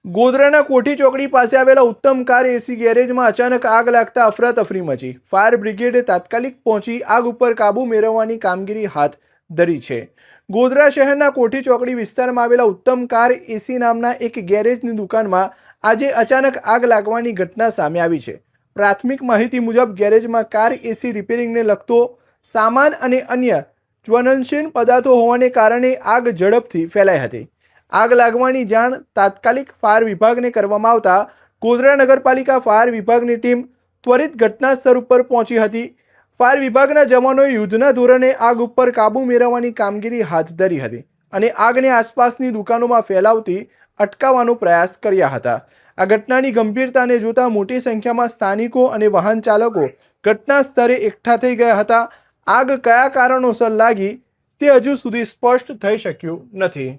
ગોધરાના કોઠી ચોકડી પાસે આવેલા ઉત્તમ કાર એસી ગેરેજમાં અચાનક આગ લાગતા અફરાતફરી મચી। ફાયર બ્રિગેડે તાત્કાલિક પહોંચી આગ ઉપર કાબુ મેળવવાની કામગીરી હાથ ધરી છે। ગોધરા શહેરના કોઠી ચોકડી વિસ્તારમાં આવેલા ઉત્તમ કાર એસી નામના એક ગેરેજની દુકાનમાં આજે અચાનક આગ લાગવાની ઘટના સામે આવી છે। પ્રાથમિક માહિતી મુજબ ગેરેજમાં કાર એસી રિપેરિંગને લગતો સામાન અને અન્ય જ્વલનશીલ પદાર્થો હોવાને કારણે આગ ઝડપથી ફેલાઈ હતી। આગ લાગવાની જાણ તાત્કાલિક ફાયર વિભાગને કરવામાં આવતા ગોધરા નગરપાલિકા ફાયર વિભાગની ટીમ ત્વરિત ઘટના સ્થળ ઉપર પહોંચી હતી। ફાયર વિભાગના જવાનોએ યુદ્ધના ધોરણે આગ ઉપર કાબૂ મેળવવાની કામગીરી હાથ ધરી હતી અને આગને આસપાસની દુકાનોમાં ફેલાવતી અટકાવવાનો પ્રયાસ કર્યા હતા। આ ઘટનાની ગંભીરતાને જોતા મોટી સંખ્યામાં સ્થાનિકો અને વાહન ચાલકો ઘટના સ્થળે એકઠા થઈ ગયા હતા। આગ કયા કારણોસર લાગી તે હજુ સુધી સ્પષ્ટ થઈ શક્યું નથી।